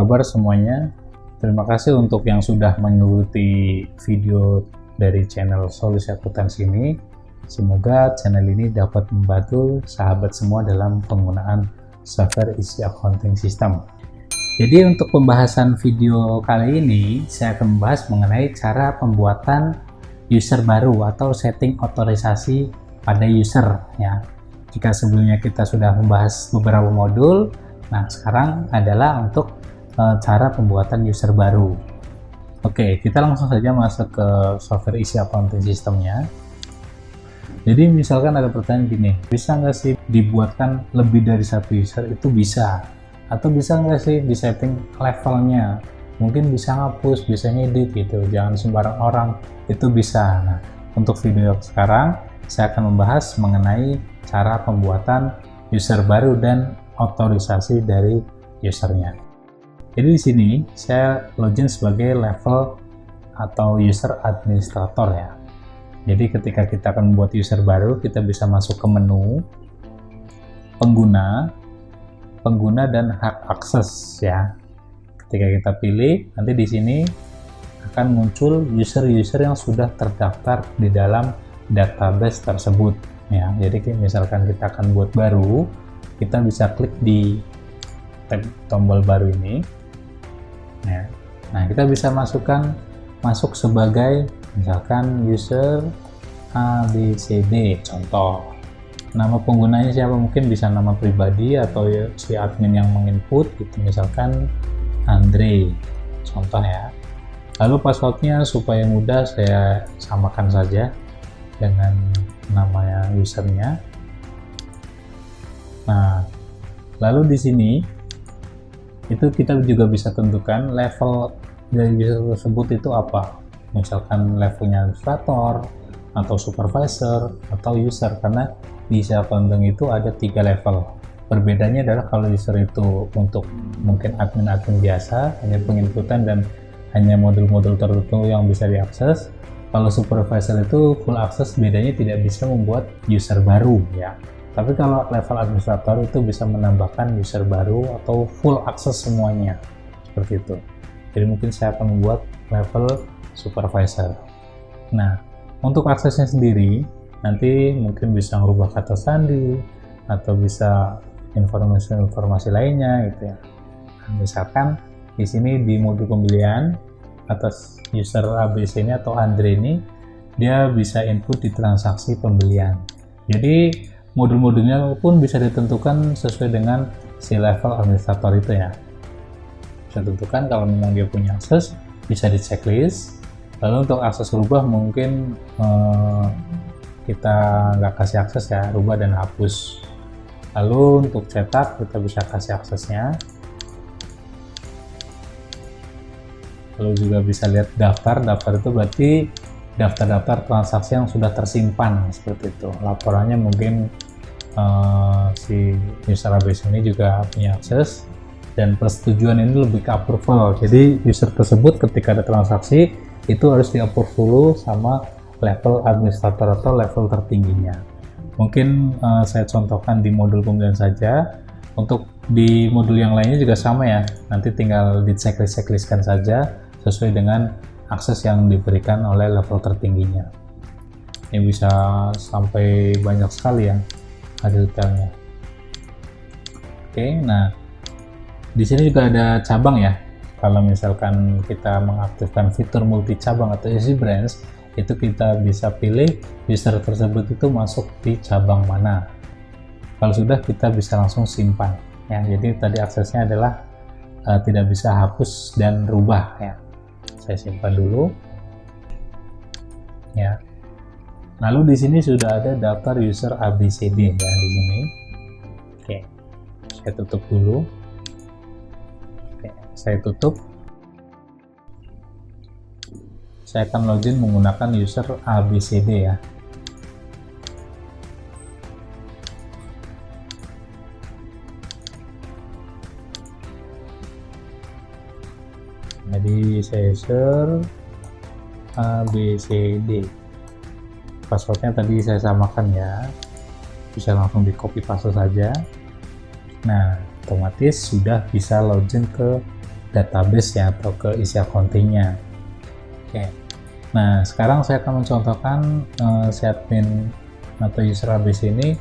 kabar semuanya? Terima kasih untuk yang sudah mengikuti video dari channel Solusi Akuntansi ini. Semoga channel ini dapat membantu sahabat semua dalam penggunaan software isi accounting system. Jadi untuk pembahasan video kali ini, saya akan membahas mengenai cara pembuatan user baru atau setting otorisasi pada user ya. Jika sebelumnya kita sudah membahas beberapa modul, nah sekarang adalah untuk cara pembuatan user baru. Oke, kita langsung saja masuk ke software isi accounting systemnya. Jadi misalkan ada pertanyaan gini, bisa nggak sih dibuatkan lebih dari satu user? Itu bisa. Atau bisa nggak sih disetting levelnya? Mungkin bisa ngapus, bisa ngedit gitu. Jangan sembarang orang, itu bisa. Nah, untuk video sekarang saya akan membahas mengenai cara pembuatan user baru dan otorisasi dari usernya. Jadi di sini saya login sebagai level atau user administrator ya. Jadi ketika kita akan membuat user baru, kita bisa masuk ke menu pengguna dan hak akses ya. Ketika kita pilih, nanti di sini akan muncul user-user yang sudah terdaftar di dalam database tersebut ya. Jadi misalkan kita akan buat baru, kita bisa klik di tombol baru ini. Nah, kita bisa masuk sebagai misalkan user ABCD contoh. Nama penggunanya siapa, mungkin bisa nama pribadi atau si admin yang menginput gitu, misalkan Andre contoh ya. Lalu passwordnya supaya mudah saya samakan saja dengan namanya usernya. Nah, lalu di sini itu kita juga bisa tentukan level dari user tersebut itu apa, misalkan levelnya administrator atau supervisor atau user, karena di isi accounting itu ada 3 level. Perbedaannya adalah kalau user itu untuk mungkin admin biasa, hanya penginputan dan hanya modul-modul tertentu yang bisa diakses. Kalau supervisor itu full akses, bedanya tidak bisa membuat user baru ya. Tapi kalau level administrator itu bisa menambahkan user baru atau full akses semuanya, seperti itu. Jadi mungkin saya akan membuat level supervisor. Nah, untuk aksesnya sendiri, nanti mungkin bisa merubah kata sandi, atau bisa informasi lainnya gitu ya. Nah, misalkan di sini di modul pembelian, atas user ABC ini atau Andre ini, dia bisa input di transaksi pembelian. Jadi modul-modulnya pun bisa ditentukan sesuai dengan si level administrator itu ya. Bisa tentukan kalau memang dia punya akses, bisa di checklist. Lalu untuk akses rubah mungkin kita nggak kasih akses ya, rubah dan hapus. Lalu untuk cetak kita bisa kasih aksesnya. Lalu juga bisa lihat daftar itu berarti daftar transaksi yang sudah tersimpan, seperti itu. Laporannya mungkin si user ABC ini juga punya akses, dan persetujuan ini lebih ke approval. Jadi user tersebut ketika ada transaksi itu harus di-approve dulu sama level administrator atau level tertingginya. Mungkin saya contohkan di modul pembelian saja. Untuk di modul yang lainnya juga sama ya, nanti tinggal di checklistkan saja sesuai dengan akses yang diberikan oleh level tertingginya. Ini bisa sampai banyak sekali ya ada detailnya. Oke, nah di sini juga ada cabang ya. Kalau misalkan kita mengaktifkan fitur multi cabang atau easy branch, itu kita bisa pilih user tersebut itu masuk di cabang mana. Kalau sudah, kita bisa langsung simpan ya. Jadi tadi aksesnya adalah tidak bisa hapus dan rubah ya. Saya simpan dulu ya. Lalu di sini sudah ada daftar user ABCD ya di sini. Oke, saya tutup dulu. Oke, saya tutup. Saya akan login menggunakan user ABCD ya. Jadi saya user ABCD. Passwordnya tadi saya samakan ya, bisa langsung di copy paste saja. Nah, otomatis sudah bisa login ke database ya atau ke isi accountingnya. Oke. Nah, sekarang saya akan mencontohkan si admin atau user base ini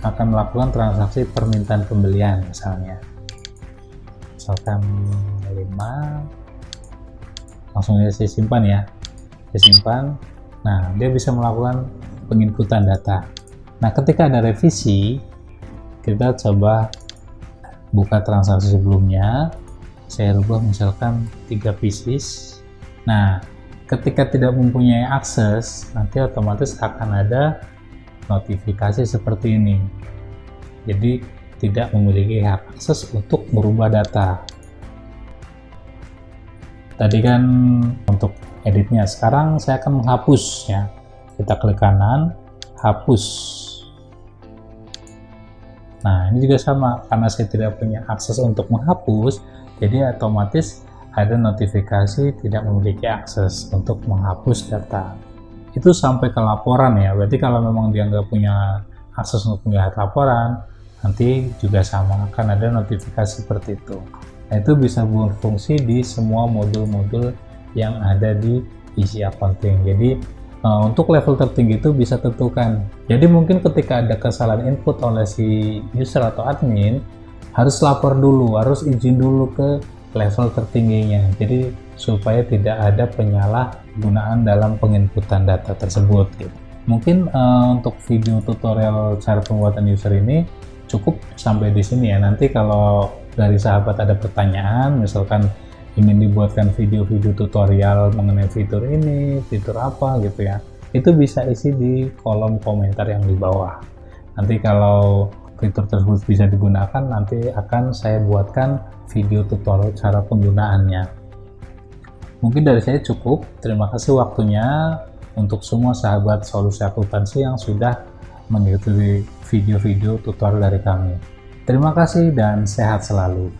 akan melakukan transaksi permintaan pembelian misalkan 5, langsung saya simpan ya, saya simpan. Nah, dia bisa melakukan penginputan data. Nah, ketika ada revisi, kita coba buka transaksi sebelumnya, saya rubah misalkan 3 pieces. Nah, ketika tidak mempunyai akses, nanti otomatis akan ada notifikasi seperti ini. Jadi tidak memiliki hak akses untuk merubah data. Tadi kan untuk editnya, sekarang saya akan menghapus ya. Kita klik kanan, hapus. Nah, ini juga sama, karena saya tidak punya akses untuk menghapus, jadi otomatis ada notifikasi tidak memiliki akses untuk menghapus data. Itu sampai ke laporan ya, berarti kalau memang dia nggak punya akses untuk melihat laporan, nanti juga sama akan ada notifikasi seperti itu. Nah, itu bisa berfungsi di semua modul-modul yang ada di isi accounting. Jadi untuk level tertinggi itu bisa tentukan. Jadi mungkin ketika ada kesalahan input oleh si user atau admin, harus lapor dulu, harus izin dulu ke level tertingginya. Jadi supaya tidak ada penyalahgunaan dalam penginputan data tersebut gitu. Mungkin untuk video tutorial cara pembuatan user ini cukup sampai di sini ya. Nanti kalau dari sahabat ada pertanyaan, misalkan ingin dibuatkan video-video tutorial mengenai fitur ini, fitur apa gitu ya, itu bisa isi di kolom komentar yang di bawah. Nanti kalau fitur tersebut bisa digunakan, nanti akan saya buatkan video tutorial cara penggunaannya. Mungkin dari saya cukup. Terima kasih waktunya untuk semua sahabat solusi akuntansi yang sudah mengikuti video-video tutorial dari kami. Terima kasih dan sehat selalu.